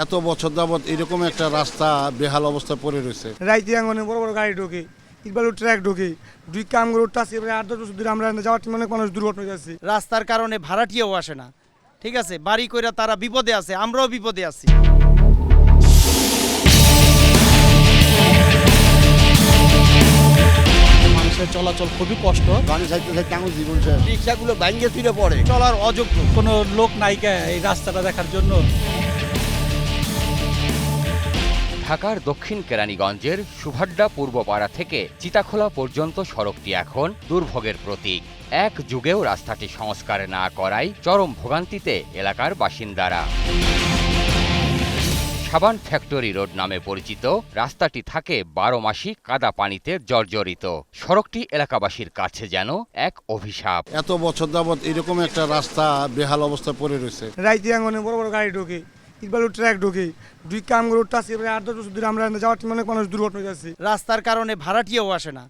এত বছর যাবৎ এরকম একটা রাস্তা বেহাল অবস্থায় পড়ে রয়েছে। রাইতে আঙ্গনে বড় বড় গাড়ি ঢোকে, ইটবালু ট্রাক ঢোকে, দুই কামগুলো টাচি 8-10 বছর ধরে আমরা যাওয়ার অনেক মানুষ দুর্ঘটনা যাচ্ছে। রাস্তার কারণে ভাড়াটিয়াও আসে না, ঠিক আছে, বাড়ি কইরা তারা বিপদে আছে, আমরাও বিপদে আছি। মানুষের চলাচল খুবই কষ্ট, রিক্সাগুলো ভাঙ্গে ফিরে পড়ে, চলার অযোগ্য। কোনো লোক নাইকা এই রাস্তাটা দেখার জন্য। ঢাকার দক্ষিণ কেরানীগঞ্জের সুভাড্ডা পূর্বপাড়া থেকে চিতাখোলা পর্যন্ত সড়কটি এখন দুর্ভোগের প্রতীক। এক যুগেও রাস্তাটি সংস্কার না করায় চরম ভোগান্তিতে এলাকার বাসিন্দারা। সাবান ফ্যাক্টরি রোড নামে পরিচিত রাস্তাটি থাকে 12 মাসই কাদা পানিতে জর্জরিত। সড়কটি এলাকাবাসীর কাছে যেন এক অভিশাপ। এত বছর যাবৎ এরকম একটা রাস্তা বেহাল অবস্থায় পড়ে রয়েছে। রাইতে আঙ্গনে বড় বড় গাড়ি ঢোকে, ইটবালু ট্রাক ঢোকে, দুই কামগুলো টাচি 8-10 বছর ধরে আমরা যাওয়ার অনেক মানুষ দুর্ঘটনা যাচ্ছে। রাস্তার কারণে ভাড়াটিয়াও আসে না,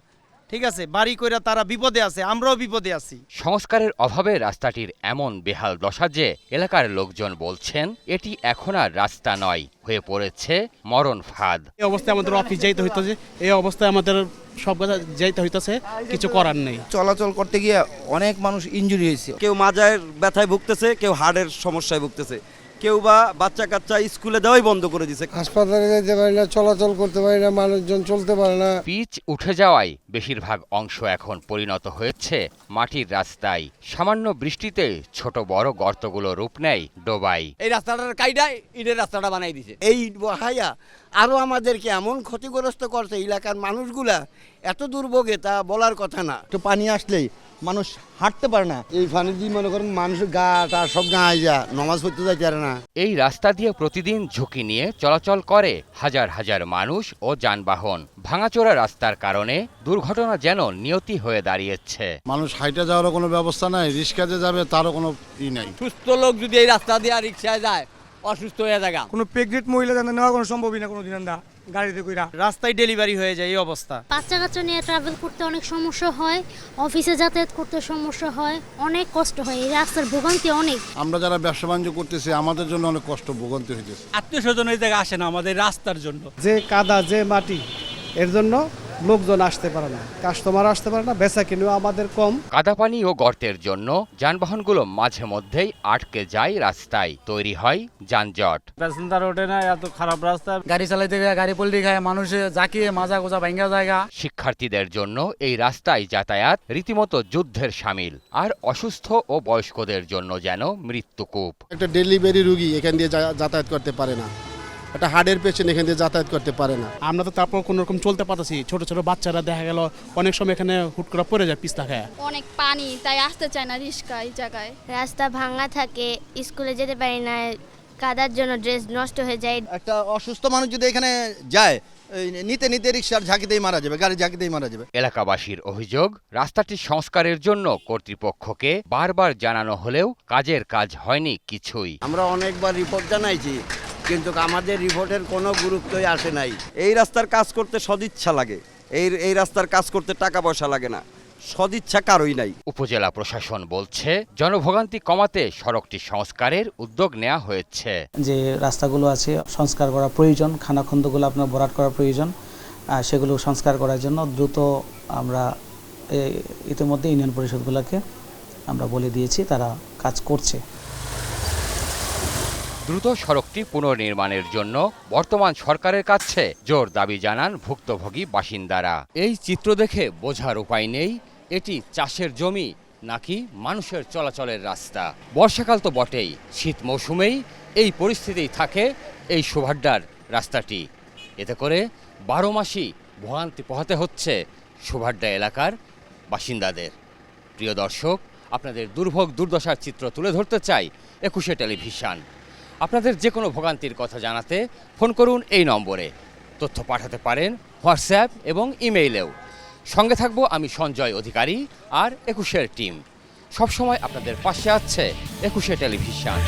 ঠিক আছে, বাড়ি কইরা তারা বিপদে আছে, আমরাও বিপদে আছি। সংস্কারের অভাবে রাস্তাটির এমন বেহাল দশা যে এলাকার লোকজন বলছেন এটি এখন আর রাস্তা নয়, হয়ে পড়েছে মরণ ফাঁদ। এই অবস্থায় আমাদের অফিস যাইতে হইতেছে, এই অবস্থায় আমাদের সব কথা যাইতে হইতেছে, কিছু করার নেই। চলাচল করতে গিয়ে অনেক মানুষ ইনজুরি হয়েছে, কেউ মাজায় ব্যথায় ভুগতেছে, কেউ হার্টের সমস্যায় ভুগতেছে, কেউ বা বাচ্চা কাচ্চা স্কুলে যাওয়াই বন্ধ করে দিছে। হাসপাতালে যেতে পারি না, চলাচল করতে পারি না, মানুষজন চলতে পারে না। পিচ উঠে যাওয়ায় বেশিরভাগ অংশ এখন পরিণত হয়েছে মাটির রাস্তায়। সামান্য বৃষ্টিতে ছোট বড় গর্তগুলো রূপ নেয় ডোবায়। এই রাস্তাটার কাইডায় ইটের রাস্তাটা বানাই দিছে। এই ইট বহাইয়া আরো আমাদেরকে এমন ক্ষতিগ্রস্ত করছে, এলাকার মানুষগুলা এত দুর্ভোগে তা বলার কথা না। একটু পানি আসলেই মানুষ হাঁটতে পারে না। এই পানি দিয়ে মনে করেন মানুষের গা টা সব গায়ে যা নামাজ পড়তে যাইতে পারে না। এই রাস্তা দিয়ে প্রতিদিন ঝুঁকি নিয়ে চলাচল করে হাজার হাজার মানুষ ও যানবাহন। ভাঙাচোরা রাস্তার কারণে দুর্ঘটনা যেন নিয়তি হয়ে দাঁড়িয়েছে। মানুষ হাইটে যাওয়ারও কোনো ব্যবস্থা নাই, রিক্সাতে যাবে তারও কোনো নাই। সুস্থ লোক যদি এই রাস্তা দিয়ে রিক্সায় যায় অসুস্থ হয়ে যায়। কোনো প্রেগনেন্ট মহিলা জানা নেওয়া কোনো সম্ভবই না কোনোদিন আমরা গাড়িতে কইরা। রাস্তায় ডেলিভারি হয়ে যায় এই অবস্থা। বাচ্চা কাচ্চা নিয়ে ট্রাভেল করতে অনেক সমস্যা হয়, অফিসে যাতায়াত করতে সমস্যা হয়, অনেক কষ্ট হয়, এই রাস্তার ভোগান্তি অনেক। আমরা যারা ব্যবসা বাণিজ্য করতেছি আমাদের জন্য অনেক কষ্ট ভোগান্তি হইতেছে। আত্মীয় স্বজন এই জায়গায় আসে না আমাদের রাস্তার জন্য। যে কাদা যে মাটি, এর জন্য লোকজন আসতে পারে না, কাস্টমার আসতে পারে না, বেচা কিনেও আমাদের কম। কাদাপানি ও গর্তের জন্য যানবাহনগুলো মাঝে মধ্যেই আটকে যায় রাস্তায়, তৈরি হয় যানজট। প্যাসেঞ্জার ওঠে না, এত খারাপ রাস্তা, গাড়ি চালাইতে গিয়ে গাড়ি পল্টি খায়, মানুষে জাকিয়ে মাজা গোজা ভাঙ্গা জায়গা। শিক্ষার্থীদের জন্য এই রাস্তায় যাতায়াত রীতিমতো যুদ্ধের শামিল, আর অসুস্থ ও বয়স্কদের জন্য যেন মৃত্যুকূপ। একটা ডেলিভারি রুগী এখান দিয়ে যাতায়াত করতে পারে না, একটা হার্টের পেশেন্ট এখান দিয়ে যাতায়াত করতে পারে না। আমরা তো তারপর কোন রকম চলতে পারতেছি। ছোট ছোট বাচ্চারা দেখা গেল অনেক সময় এখানে হুট করে পড়ে যায় পিস্তা খায়। অনেক পানি, তাই আসতে চায় না রিস্কা এই জায়গায়। রাস্তা ভাঙা থাকে, স্কুলে যেতে পারি না, কাদার জন্য ড্রেস নষ্ট হয়ে যায়। একটা অসুস্থ মানুষ যদি এখানে যায় নিতে নিতে রিক্সার ঝাঁকিতেই মারা যাবে, গাড়ি ঝাঁকিতেই মারা যাবে। এলাকাবাসীর অভিযোগ, রাস্তাটির সংস্কারের জন্য কর্তৃপক্ষকে বারবার জানানো হলেও কাজের কাজ হয়নি কিছুই। আমরা অনেকবার রিপোর্ট জানাইছি, কিন্তু আমাদের রিপোর্টের কোনো গুরুত্বই আসে নাই। এই রাস্তার কাজ করতে সদিচ্ছা লাগে, এই রাস্তার কাজ করতে টাকা পয়সা লাগে না, সদিচ্ছা কারোই নাই। উপজেলা প্রশাসন বলছে জনভোগান্তি কমাতে সড়কটি সংস্কারের উদ্যোগ নেওয়া হয়েছে। যে রাস্তাগুলো আছে সংস্কার করা প্রয়োজন, খানাখন্দগুলো আপনার ভরাট করা প্রয়োজন, সেগুলো সংস্কার করার জন্য দ্রুত আমরা ইতিমধ্যে ইউনিয়ন পরিষদগুলোকে আমরা বলে দিয়েছি, তারা কাজ করছে। দ্রুত সড়কটি পুনর্নির্মাণের জন্য বর্তমান সরকারের কাছে জোর দাবি জানান ভুক্তভোগী বাসিন্দারা। এই চিত্র দেখে বোঝার উপায় নেই এটি চাষের জমি নাকি মানুষের চলাচলের রাস্তা। বর্ষাকাল তো বটেই, শীত মৌসুমেই এই পরিস্থিতিই থাকে এই সুভাড্ডার রাস্তাটি। এতে করে 12 মাসই ভোগান্তি পোহাতে হচ্ছে সুভাড্ডা এলাকার বাসিন্দাদের। প্রিয় দর্শক, আপনাদের দুর্ভোগ দুর্দশার চিত্র তুলে ধরতে চাই 21 টেলিভিশন। আপনাদের যে কোনো ভোগান্তির কথা জানাতে ফোন করুন এই নম্বরে। তথ্য পাঠাতে পারেন হোয়াটসঅ্যাপ এবং ইমেইলেও। সঙ্গে থাকবো আমি সঞ্জয় অধিকারী আর 21 টিম। সবসময় আপনাদের পাশে আছে 21 টেলিভিশন।